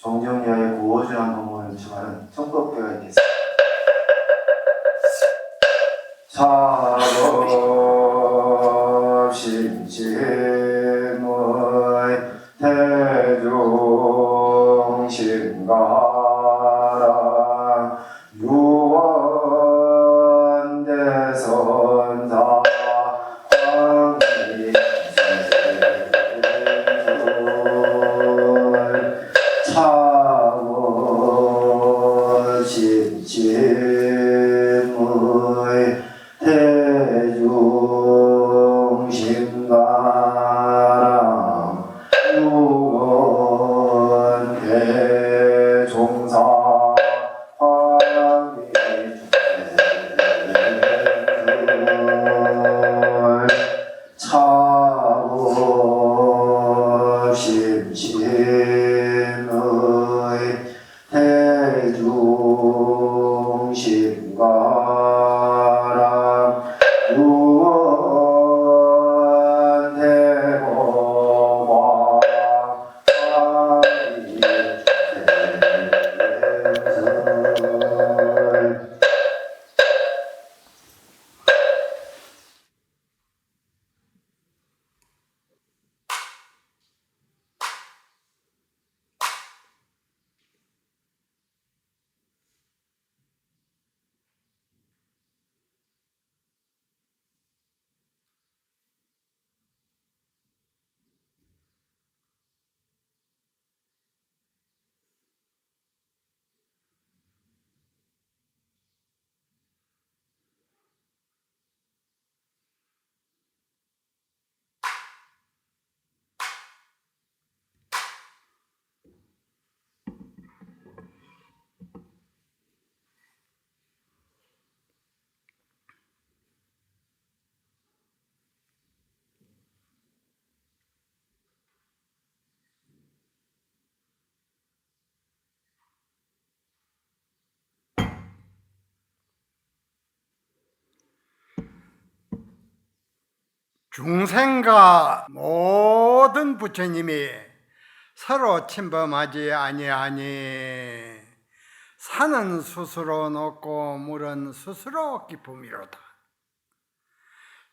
존경이하여 고어준한 법문을 주하는 청법회가 있겠습니다. 사법신심의 대중심가라 유원대선사 차원신심의 대중심가라 유원대종사 차원심심의 대중심가라 유원대법왕 중생과 모든 부처님이 서로 침범하지 아니하니 산은 스스로 높고 물은 스스로 깊음이로다.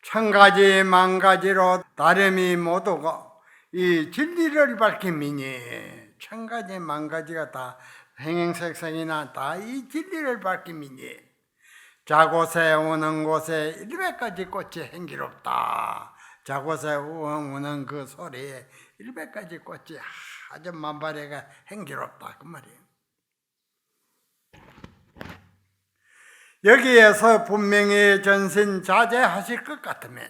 천가지 만가지로 다름이 모두가 이 진리를 밝힘이니 천가지 만가지가 다 행행색색이나 다 이 진리를 밝힘이니 자곳에 우는 곳에 100가지 꽃이 향기롭다. 자곳에 우는 그 소리에 100가지 꽃이 아주 만발해가 향기롭다 그 말이에요. 여기에서 분명히 전신자제하실 것 같으면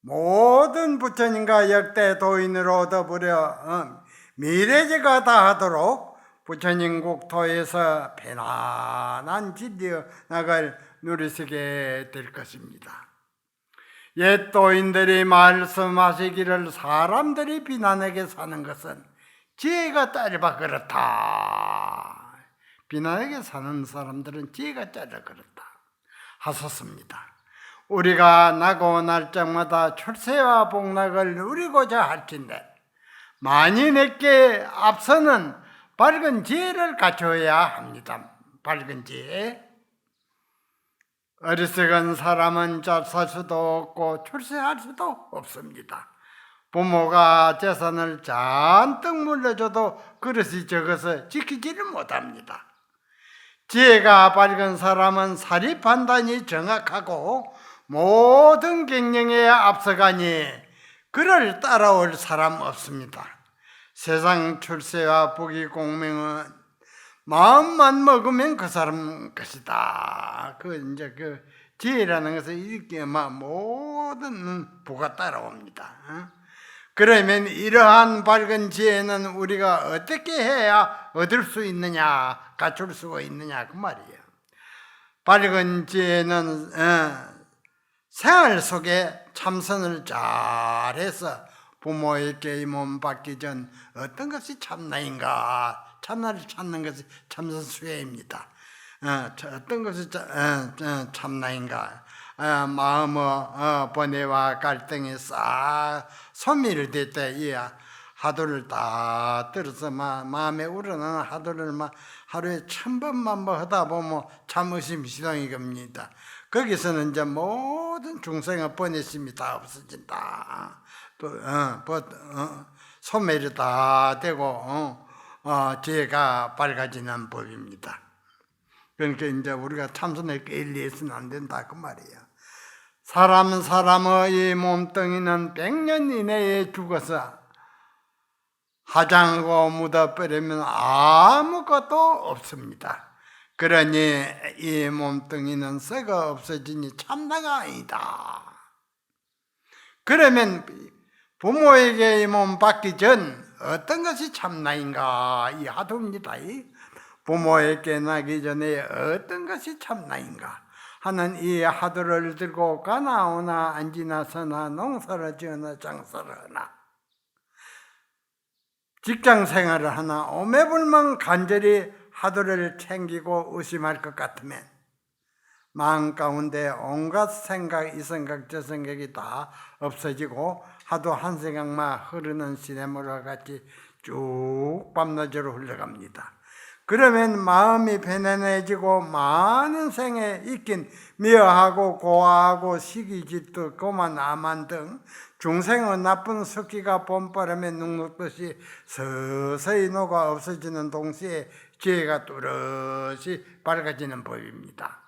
모든 부처님과 역대 도인으로 더불어 미래제가 다하도록 부처님 국토에서 편안한 진리언학을 누리시게 될 것입니다. 옛 도인들이 말씀하시기를 사람들이 비난하게 사는 것은 지혜가 짧아 그렇다. 비난하게 사는 사람들은 지혜가 짧아 그렇다 하셨습니다. 우리가 나고 날 적마다 출세와 복락을 누리고자 할진대 만인에게 앞서는 밝은 지혜를 갖춰야 합니다. 밝은 지혜. 어리석은 사람은 잘 살 수도 없고 출세할 수도 없습니다. 부모가 재산을 잔뜩 물려줘도 그릇이 적어서 지키지를 못합니다. 지혜가 밝은 사람은 사리 판단이 정확하고 모든 경영에 앞서가니 그를 따라올 사람 없습니다. 세상 출세와 부귀 공명은 마음만 먹으면 그 사람 것이다. 그 지혜라는 것은 이렇게 모든 부가 따라옵니다. 그러면 이러한 밝은 지혜는 우리가 어떻게 해야 얻을 수 있느냐, 갖출 수가 있느냐 그 말이에요. 밝은 지혜는 생활 속에 참선을 잘해서 부모에게 이 몸 받기 전 어떤 것이 참나인가, 참나를 찾는 것이 참선수행입니다. 어떤 것이 참나인가, 마음의 번뇌와 갈등이 싹 소멸될 때에 하도를 다 들어서 마음에 우러나는 하도를 하루에 1000번만 하다 보면 참 의심시동이 겁니다. 거기서는 이제 모든 중생의 번뇌심이 다 없어진다. 소멸이 다 되고 지혜가 밝아지는 법입니다. 그러니까 이제 우리가 참선을 게을리해서는 안 된다 그 말이에요. 사람의 이 몸뚱이는 100년 이내에 죽어서 화장하고 묻어버리면 아무것도 없습니다. 그러니 이 몸뚱이는 썩어 없어지니 참나가 아니다. 그러면 부모에게 이 몸 받기 전 어떤 것이 참나인가? 이 하도입니다. 부모에게 나기 전에 어떤 것이 참나인가 하는 이 하도를 들고 가나오나 앉으나 서나 농사를 지으나 장사를 하나 직장 생활을 하나 오매불망 간절히 하도를 챙기고 의심할 것 같으면 마음 가운데 온갖 생각, 이 생각, 저 생각이 다 없어지고 하도 한 생각만 흐르는 시냇물과 같이 쭉 밤낮으로 흘러갑니다. 그러면 마음이 편안해지고 많은 생에 익힌 미워하고 고아하고 시기질투, 고만, 암만 등 중생의 나쁜 습기가 봄바람에 눅눅듯이 서서히 녹아 없어지는 동시에 지혜가 뚜렷이 밝아지는 법입니다.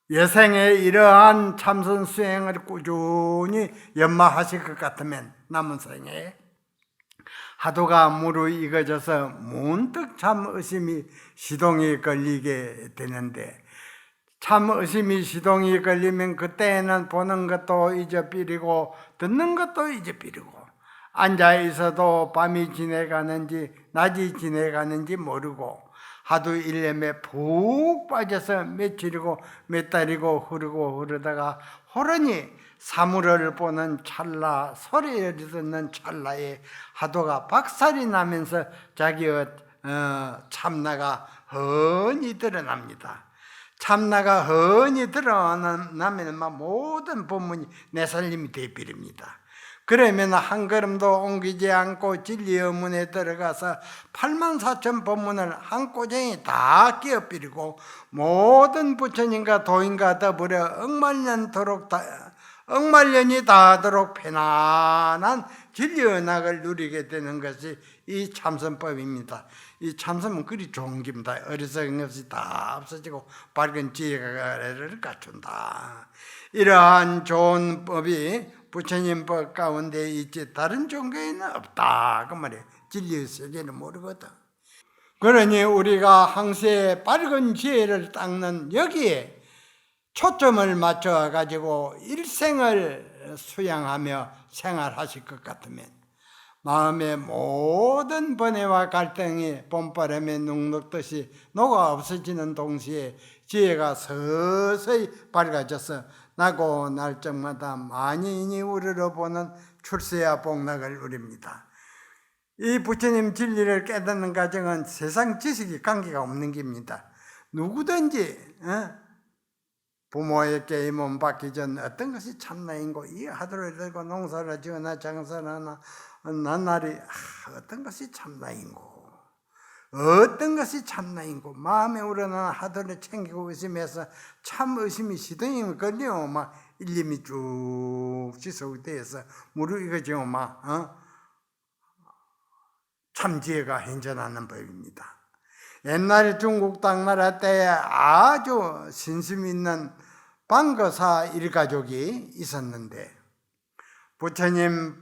예생에 이러한 참선 수행을 꾸준히 연마하실 것 같으면 남은 생에 하도가 무르익어져서 문득 참의심이 시동이 걸리게 되는데 참의심이 시동이 걸리면 그때는 보는 것도 잊어버리고 듣는 것도 잊어버리고 앉아있어도 밤이 지내가는지 낮이 지내가는지 모르고 하도 일념에 푹 빠져서 며칠이고 몇 달이고 흐르다가 호련히 사물을 보는 찰나, 소리를 듣는 찰나에 하도가 박살이 나면서 자기의 참나가 훤히 드러납니다. 참나가 훤히 드러나면 모든 법문이 내살림이 되어버립니다. 그러면 한 걸음도 옮기지 않고 진리의 문에 들어가서 84,000 법문을 한 꼬쟁이 다 끼어버리고 모든 부처님과 도인과 더불어 억만년이 다하도록 편안한 진리의 낙을 누리게 되는 것이 이 참선법입니다. 이 참선은 그리 좋은 겁니다. 어리석은 것이 다 없어지고 밝은 지혜를 갖춘다. 이러한 좋은 법이 부처님 법 가운데 있지 다른 종교에는 없다 그 말이에요. 진리의 세계는 모르거든. 그러니 우리가 항상 밝은 지혜를 닦는 여기에 초점을 맞춰 가지고 일생을 수양하며 생활하실 것 같으면 마음의 모든 번뇌와 갈등이 봄바람에 눅눅듯이 녹아 없어지는 동시에 지혜가 서서히 밝아져서 나고 날적마다 만인이 우러러보는 출세와 복락을 누립니다. 이 부처님 진리를 깨닫는 과정은 세상 지식이 관계가 없는 겁니다. 누구든지 부모에게 이 몸 받기 전 어떤 것이 참나인고 이 하도를 들고 농사를 지으나 장사를 하나 나날이 어떤 것이 참나인고 어떤 것이 참나인고 마음에 우러나는 하도를 챙기고 의심해서 참 의심이 시동이 걸리면 일림이 쭉 지속돼서 무르익어지고 참지혜가 현존하는 법입니다. 옛날 중국 당나라 때에 아주 신심 있는 방거사 일가족이 있었는데 부처님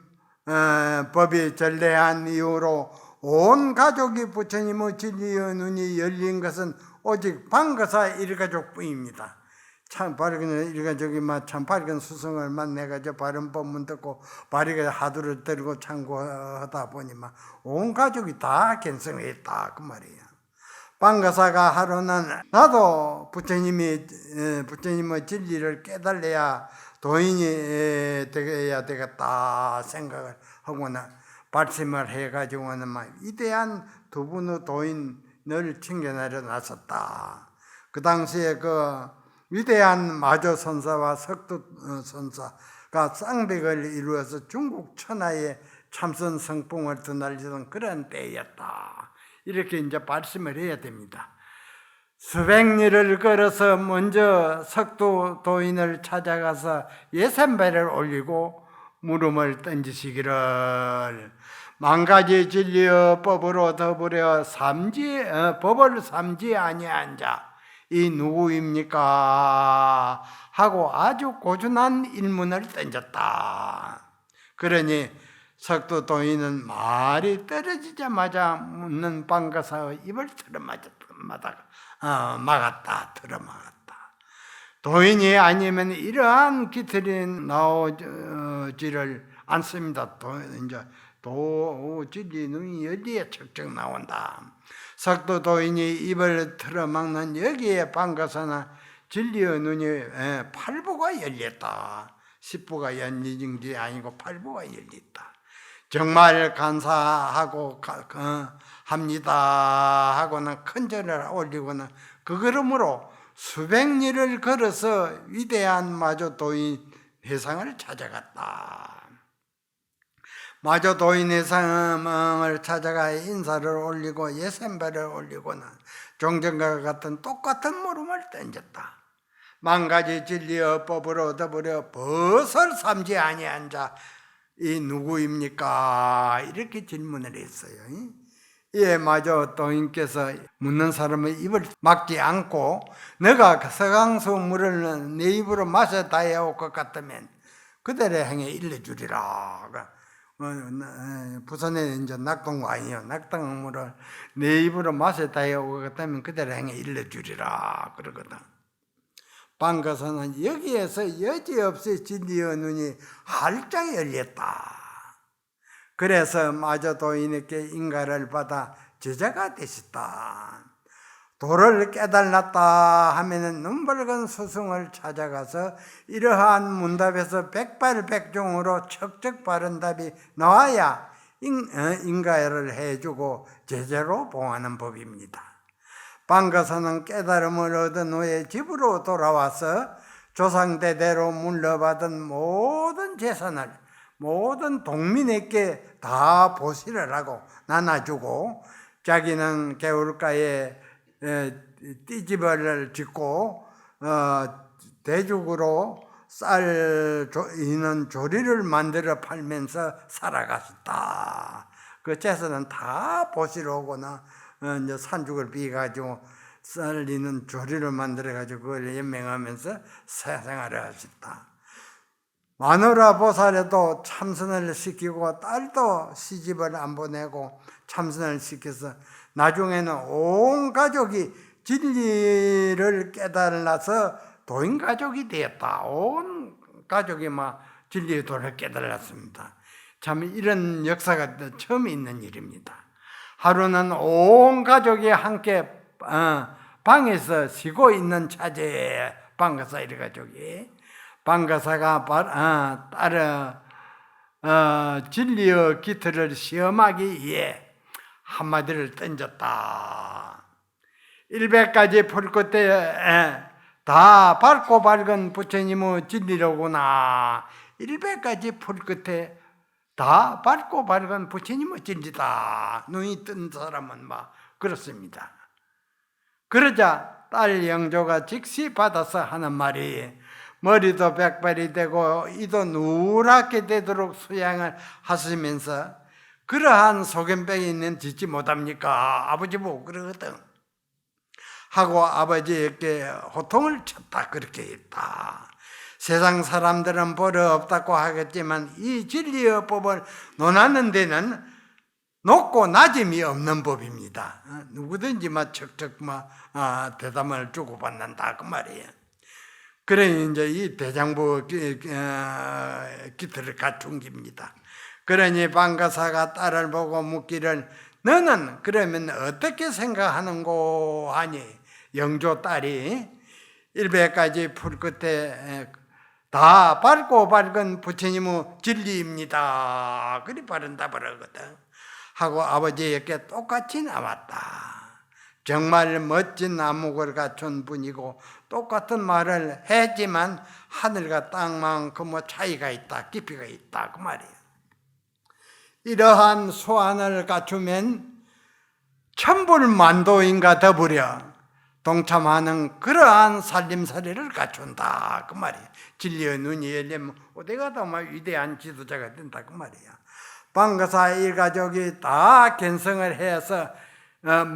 법이 전래한 이후로 온 가족이 부처님의 진리의 눈이 열린 것은 오직 방거사 일가족뿐입니다. 참 밝은 일가족이 참 밝은 수성을 만나가지고 바른 법문 듣고 바르게 하두를 들고 참고하다 보니 온 가족이 다 견성했다 그 말이에요. 방거사가 하루는 나도 부처님의 진리를 깨달아야 도인이 되어야 되겠다 생각을 하고는 발심을 해가지고는 위대한 두 분의 도인을 챙겨내려 나섰다. 그 당시에 그 위대한 마조선사와 석두선사가 쌍벽을 이루어서 중국 천하에 참선 성풍을 드날리던 그런 때였다. 이렇게 이제 말씀을 해야 됩니다. 수백 리를 걸어서 먼저 석도 도인을 찾아가서 예산배를 올리고 물음을 던지시기를 만가지 진리의 법으로 더불어 법을 삼지 아니한 자 이 누구입니까? 하고 아주 고준한 일문을 던졌다. 그러니 석도 도인은 말이 떨어지자마자 묻는 방가사의 입을 막았다. 틀어막았다. 도인이 아니면 이러한 기틀이 나오지를 않습니다. 진리는 여기에 척척 나온다. 석도 도인이 입을 틀어막는 여기에 방가사나 진리의 눈이 팔부가 열렸다. 십부가 열린 게 아니고 팔부가 열렸다. 정말 감사하고 합니다 하고는 큰 절을 올리고는 그 걸음으로 수백 리를 걸어서 위대한 마조 도인 회상을 찾아갔다. 마조 도인 회상을 찾아가 인사를 올리고 예선배를 올리고는 종전과 같은 똑같은 물음을 던졌다. 만가지 진리의 법으로 더불어 벗을 삼지 아니한 자 이 누구입니까? 이렇게 질문을 했어요. 이에 마저 도인께서 묻는 사람의 입을 막지 않고 너가 서강수 물을 내 입으로 마셔 다해올 것 같으면 그대로 행해 일러주리라. 부산에 이제 낙동강이요. 낙동물을 내 입으로 마셔 다해올 것 같으면 그대로 행해 일러주리라. 그러거든. 방가사는 여기에서 여지없이 진리의 눈이 활짝 열렸다. 그래서 마저 도인에게 인가를 받아 제자가 되셨다. 도를 깨달았다 하면은 눈붉은 스승을 찾아가서 이러한 문답에서 백발백중으로 척척 바른 답이 나와야 인가를 해주고 제자로 봉하는 법입니다. 방가사는 깨달음을 얻은 후에 집으로 돌아와서 조상대대로 물려받은 모든 재산을 모든 동민에게 다 보시를 하고 나눠주고 자기는 개울가에 띠집을 짓고 대죽으로 쌀 있는 조리를 만들어 팔면서 살아갔다. 그 재산은 다 보시러 오거나 이제 산죽을 비가지고 쌀 있는 조리를 만들어가지고 그걸 연맹하면서 생활을 하셨다. 마누라 보살에도 참선을 시키고 딸도 시집을 안 보내고 참선을 시켜서 나중에는 온 가족이 진리를 깨달아서 도인 가족이 되었다. 온 가족이 막 진리의 도를 깨달았습니다. 참 이런 역사가 처음 있는 일입니다. 하루는 온 가족이 함께 방에서 쉬고 있는 차제에 방가사 일 가족이 방가사가 딸의 진리의 기틀을 시험하기 위해 한마디를 던졌다. 100가지 풀 끝에 다 밝고 밝은 부처님의 진리로구나. 100가지 풀 끝에 다 밝고 밝은 부처님의 진리다. 눈이 뜬 사람은 막 그렇습니다. 그러자 딸 영조가 즉시 받아서 하는 말이 머리도 백발이 되고 이도 누렇게 되도록 수양을 하시면서 그러한 소견병이는 짓지 못합니까? 아버지 보고 그러거든. 하고 아버지에게 호통을 쳤다 그렇게 했다. 세상 사람들은 벌어 없다고 하겠지만 이 진리의 법을 논하는 데는 높고 낮음이 없는 법입니다. 누구든지 막 척척 대담을 주고받는다 그 말이에요. 그래 이제 이 대장부 기틀을 갖춘 겁니다. 그러니 방가사가 딸을 보고 묻기를 너는 그러면 어떻게 생각하는고 하니 영조 딸이 100가지 풀 끝에 다 밝고 밝은 부처님의 진리입니다. 그리 바른 답을 하거든. 하고 아버지에게 똑같이 나왔다. 정말 멋진 안목을 갖춘 분이고 똑같은 말을 했지만 하늘과 땅만큼 차이가 있다. 깊이가 있다. 그 말이에요. 이러한 소안을 갖추면 천불만도인과 더불어 동참하는 그러한 살림살이를 갖춘다 그 말이야. 진리의 눈이 열리면 어디가 더 위대한 지도자가 된다 그 말이야. 방가사 일가족이 다 견성을 해서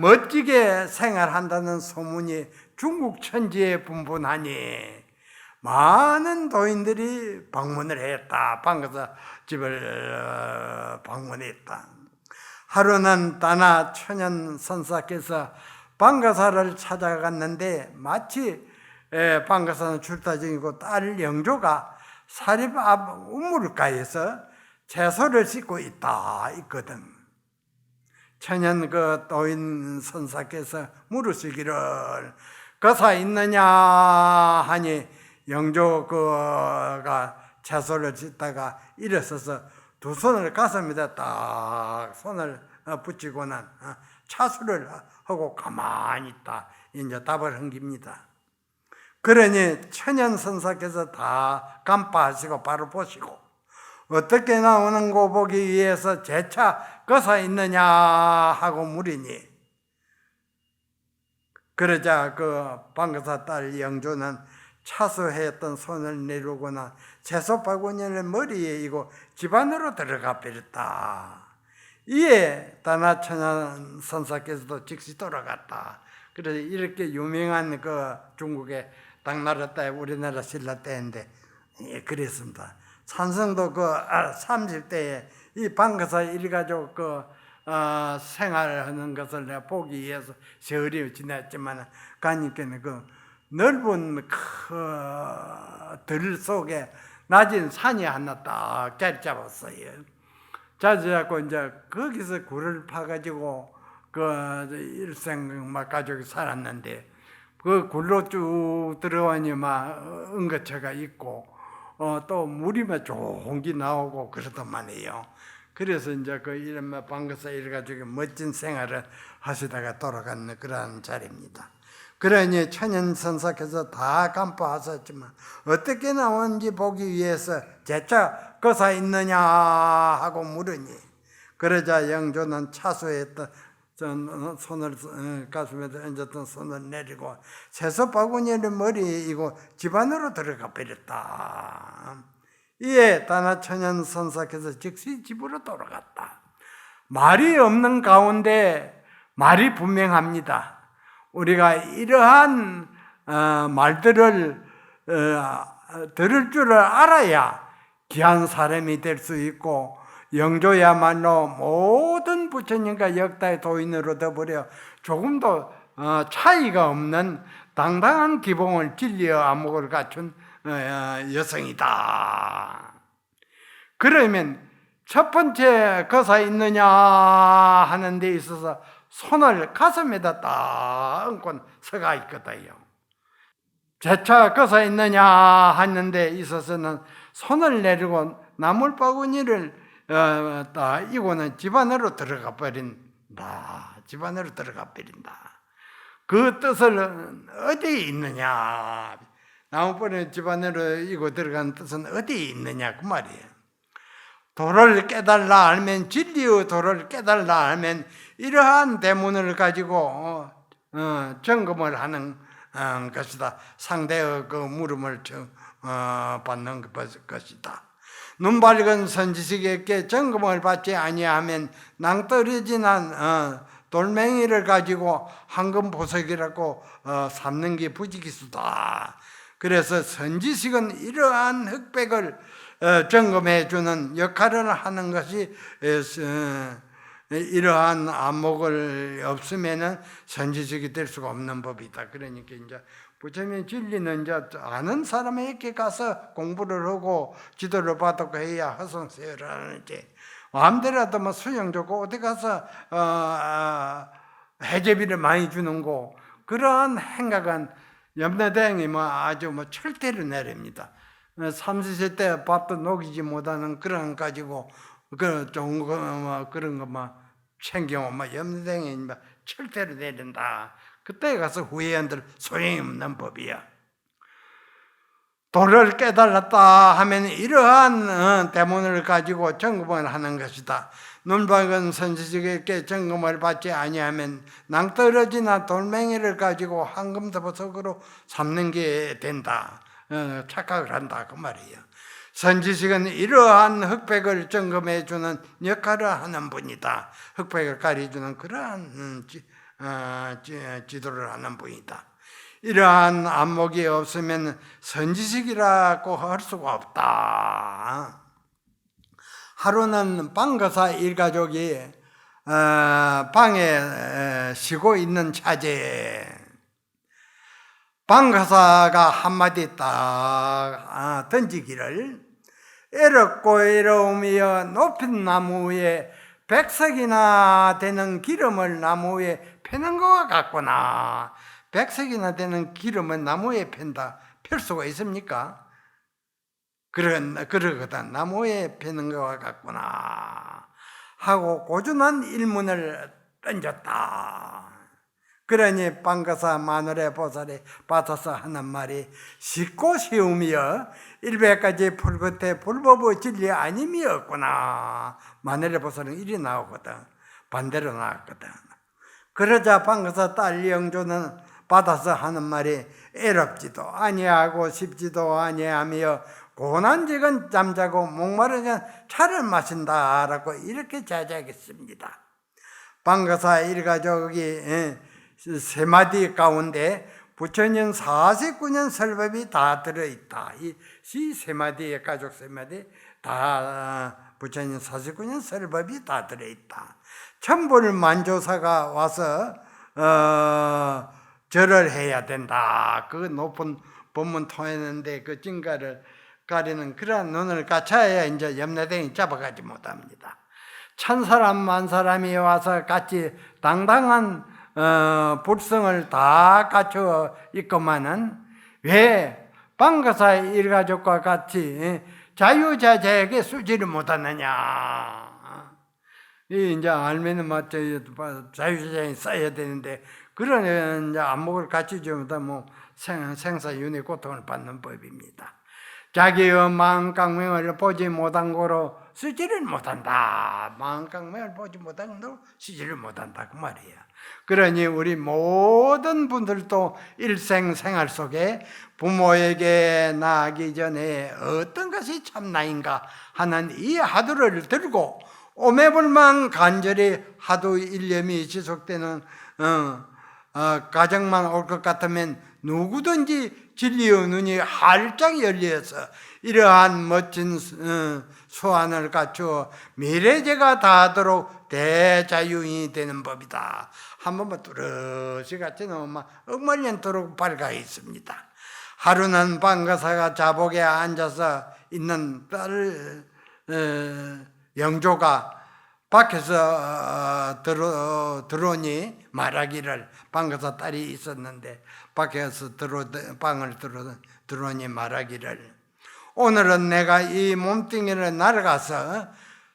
멋지게 생활한다는 소문이 중국 천지에 분분하니 많은 도인들이 방문을 했다. 방가사 집을 방문했다. 하루는 다나 천연 선사께서 방가사를 찾아갔는데 마치 방가사는 출타 중이고 딸 영조가 사립 앞 우물가에서 채소를 씻고 있거든. 천연 그 도인 선사께서 물으시기를 거사 있느냐 하니 영조 그가 채소를 씻다가 일어서서 두 손을 가슴에다 딱 손을 붙이고는 차수를 하고 가만히 있다. 이제 답을 한 겁니다. 그러니 천연 선사께서 다 간파하시고 바로 보시고 어떻게 나오는 거 보기 위해서 재차 거사 있느냐 하고 물으니 그러자 그 방가사 딸 영조는 차수했던 손을 내려오거나 채소 바구니를 머리에 이고 집안으로 들어가 버렸다. 이에 다나천연 선사께서도 즉시 돌아갔다. 그래서 이렇게 유명한 그 중국의 당나라 때 우리나라 신라 때인데 그랬습니다. 산성도 그 30대에 이 방가사 일가족 그 생활하는 것을 내가 보기 위해서 세월이 지났지만 가니까는 그 넓은 들 속에 낮은 산이 하나 딱 자리 잡았어요. 자리 잡고 이제 거기서 굴을 파가지고 그 일생 막 가족이 살았는데 그 굴로 쭉 들어가니 막 은거처가 있고 또 물이 막 종기 나오고 그러더만요. 그래서 이제 그 이런 방가사 일가족이 멋진 생활을 하시다가 돌아가는 그러한 자리입니다. 그러니 천연 선사께서 다 간파하셨지만 어떻게 나온지 보기 위해서 재차 거사 있느냐 하고 물으니 그러자 영조는 차수했던 손을 가슴에 얹었던 손을 내리고 채소 바구니를 머리에 이고 집안으로 들어가 버렸다. 이에 다나천연 선사께서 즉시 집으로 돌아갔다. 말이 없는 가운데 말이 분명합니다. 우리가 이러한 말들을 들을 줄을 알아야 귀한 사람이 될 수 있고 영조야말로 모든 부처님과 역다의 도인으로 더불어 조금도 차이가 없는 당당한 기본을 진리의 안목을 갖춘 여성이다. 그러면 첫 번째 거사 있느냐 하는 데 있어서 손을 가슴에다 딱 얹고 서가 있거든요. 재차 거사 있느냐 하는 데 있어서는 손을 내리고 나물바구니를 딱 이고는 집안으로 들어가 버린다. 집안으로 들어가 버린다. 그 뜻을 어디에 있느냐? 나무바구니 집안으로 이고 들어가는 뜻은 어디에 있느냐 그 말이에요. 도를 깨달라 알면 진리의 도를 깨달라 알면 이러한 대문을 가지고 점검을 하는 것이다. 상대의 그 물음을 받는 것이다. 눈 밝은 선지식에게 점검을 받지 아니하면 낭떠러진 돌멩이를 가지고 황금 보석이라고 삼는 게 부지기수다. 그래서 선지식은 이러한 흑백을 점검해 주는 역할을 하는 것이 이러한 안목을 없으면은 선지식이 될 수가 없는 법이다. 그러니까 이제 부처님 진리는 이제 아는 사람에게 가서 공부를 하고 지도를 받고 해야 허송세요를 하는지 마음대로라도 뭐 수영 좋고 어디 가서 해제비를 많이 주는 거 그러한 행각은 염라대왕이 뭐 아주 뭐 철대로 내립니다. 30세 때 밥도 녹이지 못하는 그런 가지고 그 좋은 거 뭐 그런 거만 챙겨오면 뭐 염라대왕이 뭐 철대로 내린다. 그때 가서 후회한들 소용이 없는 법이야. 도를 깨달았다 하면 이러한 대문을 가지고 점검을 하는 것이다. 눈박은 선지식에게 점검을 받지 아니하면 낭떠러지나 돌멩이를 가지고 황금보석으로 삼는 게 된다. 착각을 한다 그 말이에요. 선지식은 이러한 흑백을 점검해 주는 역할을 하는 분이다. 흑백을 가려주는 그러한 지도를 하는 분이다. 이러한 안목이 없으면 선지식이라고 할 수가 없다. 하루는 방거사 일가족이 방에 쉬고 있는 차제에 방거사가 한마디 딱 던지기를, 애롭고 애로움이여 높은 나무에 100석이나 되는 기름을 나무에 패는 것과 같구나. 100석이나 되는 기름을 나무에 팬다. 펼 수가 있습니까? 그러거든. 나무에 패는 것과 같구나 하고 고준한 일문을 던졌다. 그러니 방거사 마누라 보살이 받아서 하는 말이 쉽고 쉬움이여 100가지 풀 끝에 불법의 진리 아님이 없구나. 마누라 보살은 이리 나오거든. 반대로 나왔거든. 그러자 방거사 딸 영조는 받아서 하는 말이 애롭지도 아니하고 쉽지도 아니하며 고난직은 잠자고 목마르면 차를 마신다라고 이렇게 자제하겠습니다. 방거사 일가족이 세 마디 가운데 부처님 49년 설법이 다 들어있다. 이 세 마디의 가족 세 마디 다 부처님 49년 설법이 다 들어있다. 천불 만조사가 와서 절을 해야 된다. 그 높은 법문 통했는데 그 진가를 가리는 그러한 눈을 갖춰야 이제 염라대왕이 잡아가지 못합니다. 천 사람 만 사람이 와서 같이 당당한 불성을 다 갖추어 있건만은 왜 방거사 일가족과 같이 자유자재에게 쓰지를 못하느냐. 이제 알면은 자유자재에 써야 되는데 그런 이제 안목을 갖추지 못하면 뭐 생사윤회 고통을 받는 법입니다. 자기의 마음강명을 보지 못한 거로 쓰지를 못한다. 마음강명을 보지 못한 거로 쓰지를 못한다 그 말이에요. 그러니 우리 모든 분들도 일생생활 속에 부모에게 나가기 전에 어떤 것이 참나인가 하는 이 하두를 들고 오매불망 간절히 하두 일념이 지속되는 가정만 올 것 같으면 누구든지 진리의 눈이 활짝 열려서 이러한 멋진 소원을 갖추어 미래제가 다하도록 대자유인이 되는 법이다. 한 번만 뚜렷이 같이 놓으면 억만년도록 밝아 있습니다. 하루는 방거사가 자복에 앉아서 있는 딸 영조가 밖에서 들어오니 말하기를, 방거사 딸이 있었는데 밖에서 방을 들어오니 말하기를, 오늘은 내가 이 몸뚱이를 날아가서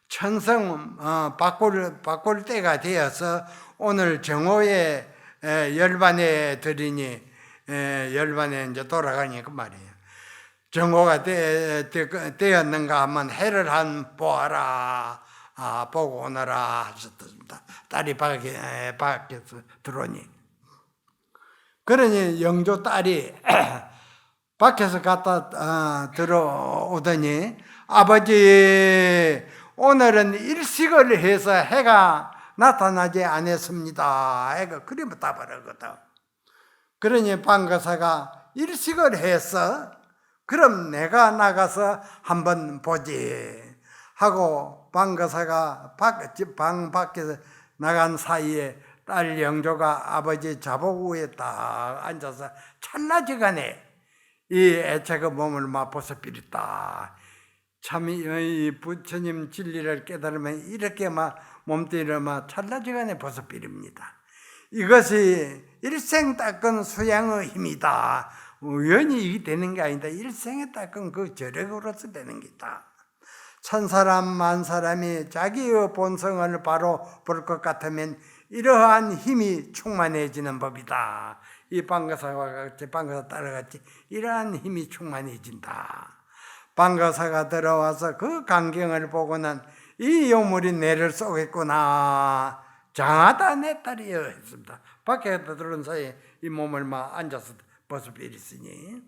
천성 바꿀 때가 되어서 오늘 정오에 열반에 들이니 열반에 이제 돌아가니 그 말이에요. 정오가 되었는가 하면 해를 한 보아라. 보고 오너라 하셨습니다. 딸이 밖에서 들어오니, 그러니 영조 딸이 밖에서 갔다 들어오더니 아버지 오늘은 일식을 해서 해가 나타나지 않았습니다. 해가 그러면 답하거든. 그러니 방거사가 일식을 해서 그럼 내가 나가서 한번 보지 하고 방거사가 방 밖에서 나간 사이에 딸 영조가 아버지 자복 위에 딱 앉아서 찰나지간에 이 애착의 몸을 맛보서 비렸다. 참 이 부처님 진리를 깨달으면 이렇게 몸뚱이를 찰나지간에 벗어 비립니다. 이것이 일생 닦은 수양의 힘이다. 우연히 되는 게 아니다. 일생에 닦은 그 저력으로서 되는 게다. 천사람 만사람이 자기의 본성을 바로 볼 것 같으면 이러한 힘이 충만해지는 법이다. 이 방거사와 같이 방거사 따라같이 이러한 힘이 충만해진다. 방거사가 들어와서 그 광경을 보고는 이 요물이 내를 쏘겠구나. 장하다 내 딸이여 했습니다. 밖에 들어온 사이에 이 몸을 막 앉아서 벌써 비리으니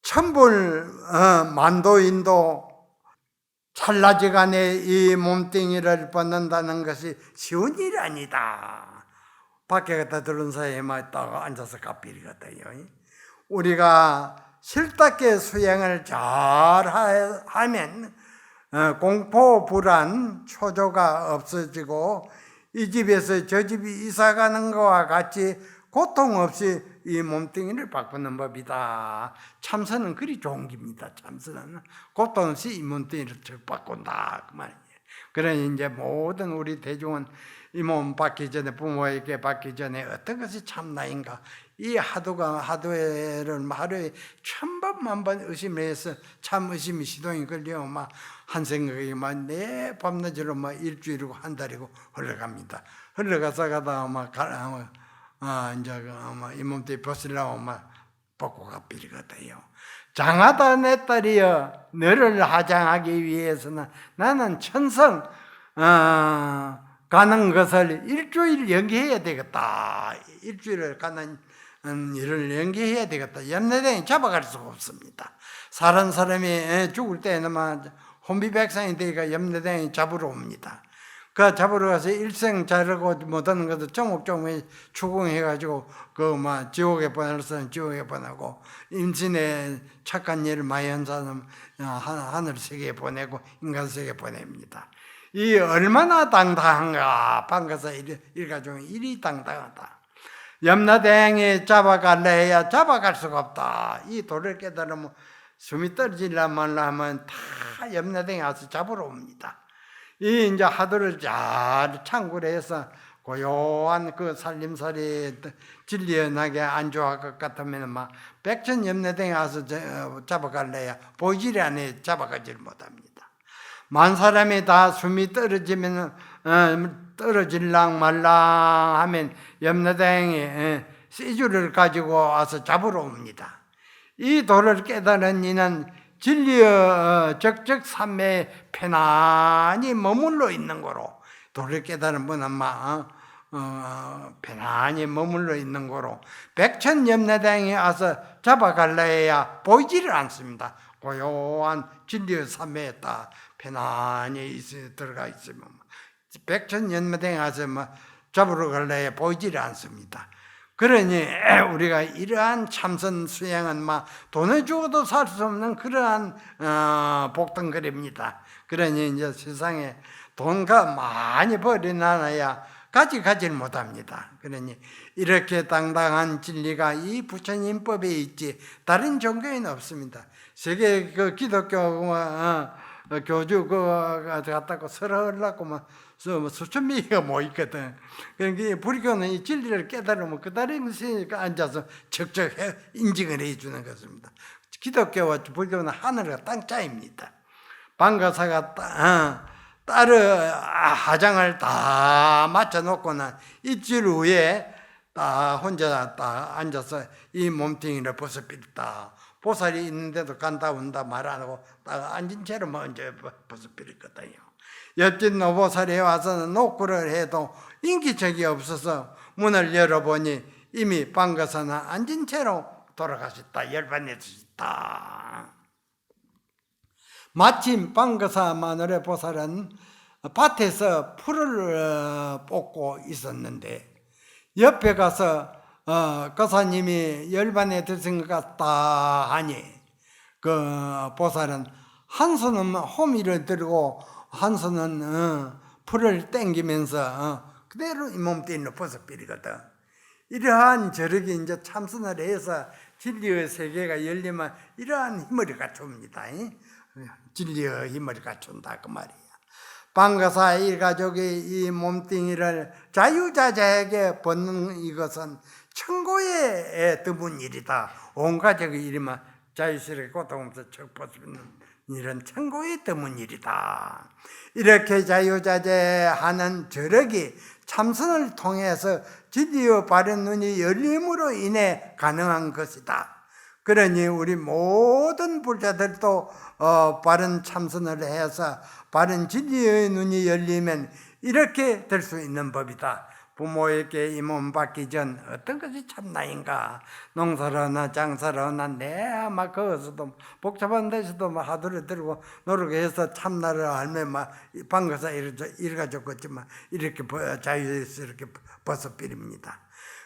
천불 만도인도 찰나지간에 이 몸뚱이를 벗는다는 것이 쉬운 일이 아니다. 밖에 갖다 들은 사이에 막 딱 앉아서 갚이거든요. 우리가 실답게 수행을 잘 하면 공포, 불안, 초조가 없어지고 이 집에서 저 집이 이사가는 것과 같이 고통 없이 이 몸뚱이를 바꾸는 법이다. 참선은 그리 좋은 겁니다. 참선은 고통 없이 이 몸뚱이를 바꾼다 그 말이에요. 그러니 이제 모든 우리 대중은 이 몸 받기 전에, 부모에게 받기 전에 어떤 것이 참나인가, 이 하도를 하루에 1000번, 1000번 의심해서 참 의심이 시동이 걸려 막 한 생각이 막 내 밤낮으로 막 일주일이고 한 달이고 흘러갑니다. 흘러가서 가다가 막 이제 이 몸뚱이 벗으려고 막 벗고 갚이거든요. 장하다 내 딸이여, 너를 하장하기 위해서는 나는 천성 가는 것을 일주일 연기해야 되겠다. 일주일을 가는 일을 연기해야 되겠다. 염라대왕이 잡아갈 수가 없습니다. 사는 사람이 죽을 때는 혼비백산이 되니까 염라대왕이 잡으러 옵니다. 그 잡으러 가서 일생 자르고 못하는 것도 조목조목 추궁해가지고 지옥에 보낼 사람 지옥에 보내고, 임신에 착한 일을 많이 한 사람 하늘 세계에 보내고 인간 세계에 보냅니다. 이 얼마나 당당한가. 방가사 일가족은 일이 당당하다. 염라대왕이 잡아갈래 해야 잡아갈 수가 없다. 이 도를 깨달으면 숨이 떨어질라 말라 하면 다 염라대왕이 와서 잡으러 옵니다. 이 이제 하도를 잘 참고를 해서 고요한 그 살림살이 진리연하게 안좋아할 것 같으면 막 백천염라대왕이 와서 잡아갈래야 보이질 않아요. 잡아가지를 못합니다. 만 사람이 다 숨이 떨어지면 떨어질랑 말랑 하면 염라대왕이 시주를 가지고 와서 잡으러 옵니다. 이 도를 깨달은 이는 진리의 적적삼매에 편안히 머물러 있는 거로, 도를 깨달은 분은 편안히 머물러 있는 거로 백천염라대왕이 와서 잡아갈라 해야 보이지를 않습니다. 고요한 진리의 삼매에 딱 편안히 들어가 있으면 백천염라대왕이 와서 잡으러 갈라 해야 보이지를 않습니다. 그러니 우리가 이러한 참선 수행은 돈을 주고도 살 수 없는 그러한 복덩거리입니다. 그러니 이제 세상에 돈가 많이 벌어놔야 가지를 못합니다. 그러니 이렇게 당당한 진리가 이 부처님법에 있지 다른 종교에는 없습니다. 세계 그 기독교 교주 갖다가 설하려고 수천 명이가 모이거든. 그러니까 불교는 이 진리를 깨달으면 그 다른 것이 앉아서 적적 인증을 해주는 것입니다. 기독교와 불교는 하늘과 땅 차이입니다. 방가사가 딸의 하장을 다 맞춰놓고는 일주일 후에 딱 혼자 딱 앉아서 이 몸뚱이를 벗어버렸다. 보살이 있는데도 간다 온다 말 안 하고 딱 앉은 채로 먼저 벗어버렸거든요. 옆집 노보살이 와서는 노크를 해도 인기척이 없어서 문을 열어보니 이미 방가사는 앉은 채로 돌아가셨다. 열반해주셨다. 마침 방가사 마누라 보살은 밭에서 풀을 뽑고 있었는데 옆에 가서 거사님이 열반에 드신 것 같다 하니 그 보살은 한 손은 호미를 들고 한 손은 풀을 땡기면서 그대로 이 몸뚱이를 벗어버리거든. 이러한 저력이 이제 참선을 해서 진리의 세계가 열리면 이러한 힘을 갖춥니다. 진리의 힘을 갖춘다 그 말이야. 방가사 일가족이 이 몸뚱이를 자유자재하게 벗는 이것은 천고의 드문 일이다. 온 가족의 일이면 자유스럽게 고통 없어 벗는 일은 천고의 드문 일이다. 이렇게 자유자재하는 저력이 참선을 통해서 진리의 바른 눈이 열림으로 인해 가능한 것이다. 그러니 우리 모든 불자들도 바른 참선을 해서 바른 진리의 눈이 열리면 이렇게 될 수 있는 법이다. 부모에게 이 몸 받기 전 어떤 것이 참나인가? 농사를 하나 장사를 하나 내 아마 거기서도 복잡한 데서도 막 하도를 들고 노력해서 참나를 알면 막 방거사 이래가지고지만 이렇게 자유에서 이렇게 벗어버립니다.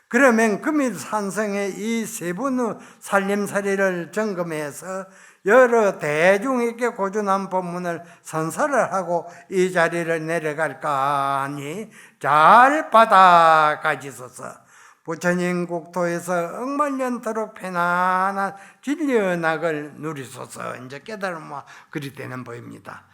그러면 금일산성의 이 세 분의 살림살이를 점검해서 여러 대중에게 고준한 법문을 선서를 하고 이 자리를 내려갈까 하니 잘 받아가지소서. 부처님 국토에서 억만년토록 편안한 진리의 낙을 누리소서. 이제 깨달으면 그리 되는 법입니다.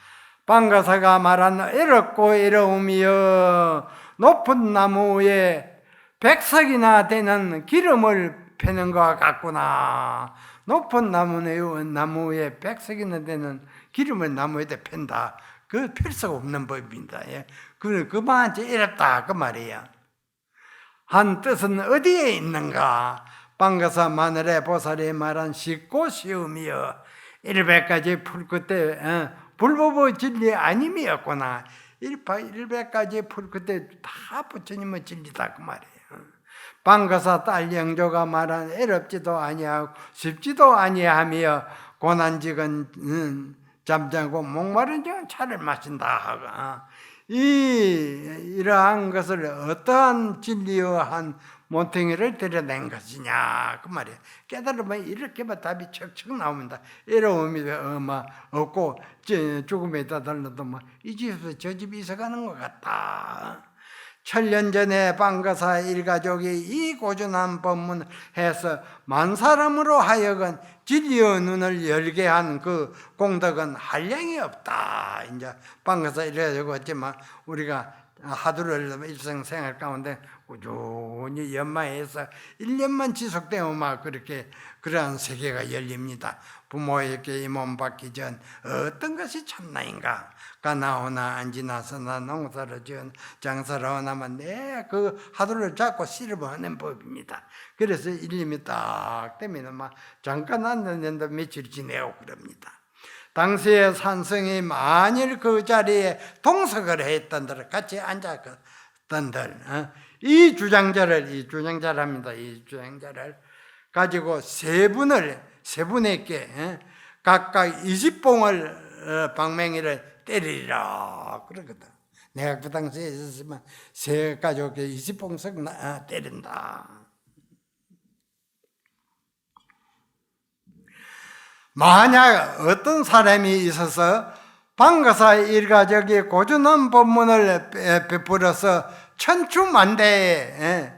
방가사가 말한 애롭고 애로움이여 높은 나무에 백석이나 되는 기름을 패는 것 같구나. 높은 나무에 백석이나 되는 기름을 나무에다 팬다. 그 필 수 없는 법입니다. 그만치 이랬다 그 말이야. 한 뜻은 어디에 있는가? 방가사 마늘의 보살이 말한 쉽고 쉬움이여 100가지 풀끝에 불법의 진리 아님이었구나. 100가지 풀끝에 다 부처님의 진리다 그 말이에요. 방가사 딸 영조가 말한 애롭지도 아니하고 쉽지도 아니하며 고난직은 잠자고 목마른 적은 차를 마신다 하고 이러한 것을 어떠한 진리의 몬탱이를 들여낸 것이냐 그 말이에요. 깨달으면 이렇게만 답이 척척 나옵니다. 애로움이 없고 죽음에 다달라도 이 집에서 저 집이 있어가는 것 같다. 천년 전에 방가사 일가족이 이 고준한 법문을 해서 만 사람으로 하여금 진리의 눈을 열게 한 그 공덕은 한량이 없다. 이제 방가사 일가족 했지만 우리가 하루를 일생생활 가운데 꾸준히 연마해서 1년만 지속되면 막 그렇게 그러한 세계가 열립니다. 부모에게 이 몸 받기 전 어떤 것이 참나인가? 가나오나 안지나서나 농사를 지은 장사를 하나만 내 그 하루를 잡고 씨름하는 법입니다. 그래서 일님이 딱 되면 막 잠깐 앉았는데 며칠 지내고 그럽니다. 당시에 산성이 만일 그 자리에 동석을 했던들 같이 앉았던들 이 주장자랍니다. 이 주장자를 가지고 세 분에게 각각 20봉을 방맹이를 때리라 그러거든. 내가 그 당시에 있었으면 세 가족에 20봉씩 때린다. 만약 어떤 사람이 있어서 방가사 일가족이 고준한 법문을 베풀어서 천추만대에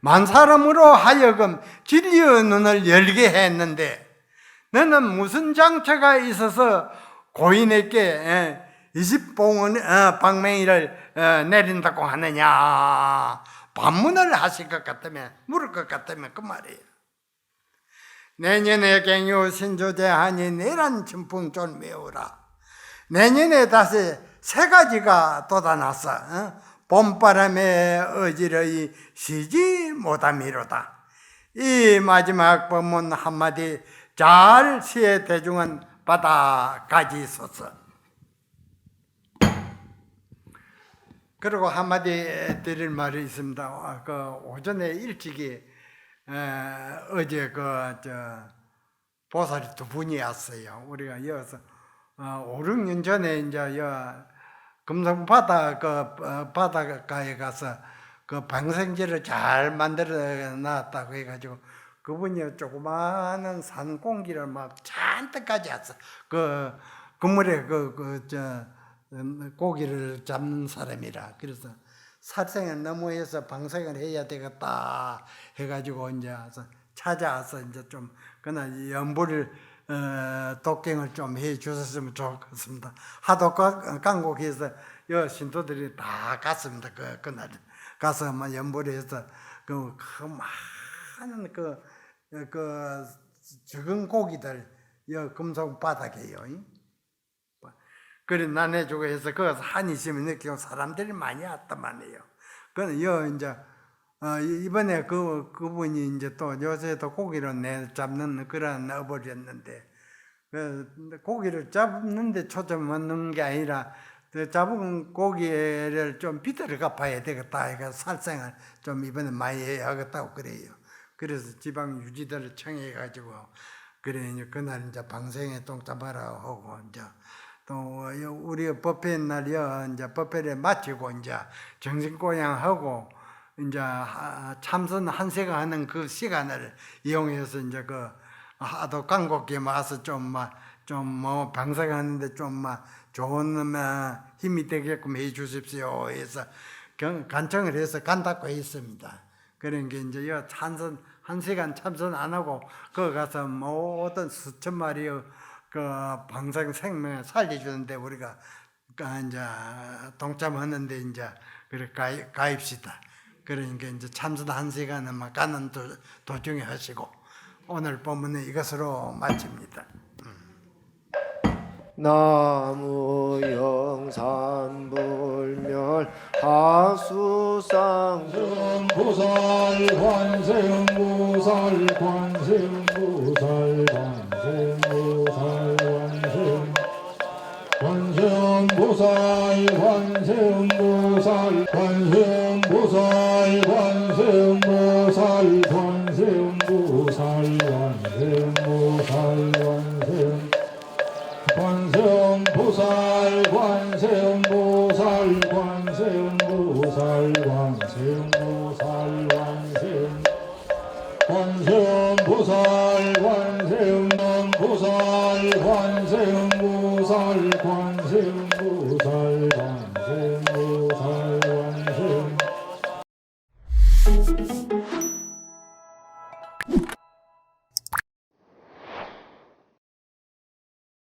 만 사람으로 하여금 진리의 눈을 열게 했는데 너는 무슨 장처가 있어서 고인에게 20봉은 방맹이를 내린다고 하느냐? 반문을 하실 것 같다면 물을 것 같다면 그 말이에요. 내년에 갱요 신조제하니 내란 진풍 쫄매우라. 내년에 다시 세 가지가 돋아났어. 봄바람에 어지러이 쉬지 못함이로다. 이 마지막 법문 한마디 잘 시의 대중은 받아가지소서. 그리고 한마디 드릴 말이 있습니다. 그 오전에 일찍이 어제 보살이 두 분이 왔어요. 우리가 여기서 5, 6년 전에 이제 금성 바닷가에 가서 그 방생제를 잘 만들어 놨다고 해가지고 그분이 조그마한 산공기를 막 잔뜩 가져왔어. 그 그물에 고기를 잡는 사람이라. 그래서 살생을 너무해서 방생을 해야 되겠다 해가지고 이제 찾아와서 이제 좀 그날 연불 독경을 좀 해 주셨으면 좋겠습니다. 하도 강곡해서 여 신도들이 다 갔습니다. 그날 가서 막 연불해서 그 많은 적은 고기들 여 금속 바닥에요. 그래 나눠주고 해서 거기서 한이 있으면 느끼고 사람들이 많이 왔단 말이에요. 그는 여 이제 이번에 그분이 이제 또 요새도 고기를 내 잡는 그런 어버리였는데, 고기를 잡는데 초점을 넣는 게 아니라, 잡은 고기를 좀 비틀어 갚아야 되겠다. 그러니까 살생을 좀 이번에 많이 해야겠다고 그래요. 그래서 지방 유지들을 청해가지고, 그래, 이제 그날 이제 방생에 동참하라고 하고, 이제 또 우리 법회 날이요, 이제 법회를 마치고, 이제 정신고양하고, 이제 참선 한 시간 하는 그 시간을 이용해서 이제 그 하도 강곡에 와서 좀 뭐 방생하는데 좀 좋은 힘이 되게끔 해 주십시오 해서 간청을 해서 간다고 했습니다. 그런 게 이제 요 참선 한 시간 참선 안 하고 거 가서 모든 수천 마리의 그 방생 생명을 살려주는데 우리가 이제 동참하는데 이제 그래 가입시다. 그러니까 이제 참선 한 시간은 막 가는 도중에 하시고 오늘 본문은 이것으로 마칩니다. 나무 영산불멸 하수상 보살 관세음보살 관세음보살 관세음보살 관세음보살 관세음보살 관세음보살 관세음보살 관세음보살 관세음보살 관세음보살 관세음보살 관세음보살 관세음보살 관세음보살 관세음보살 관세음보살 관세음보살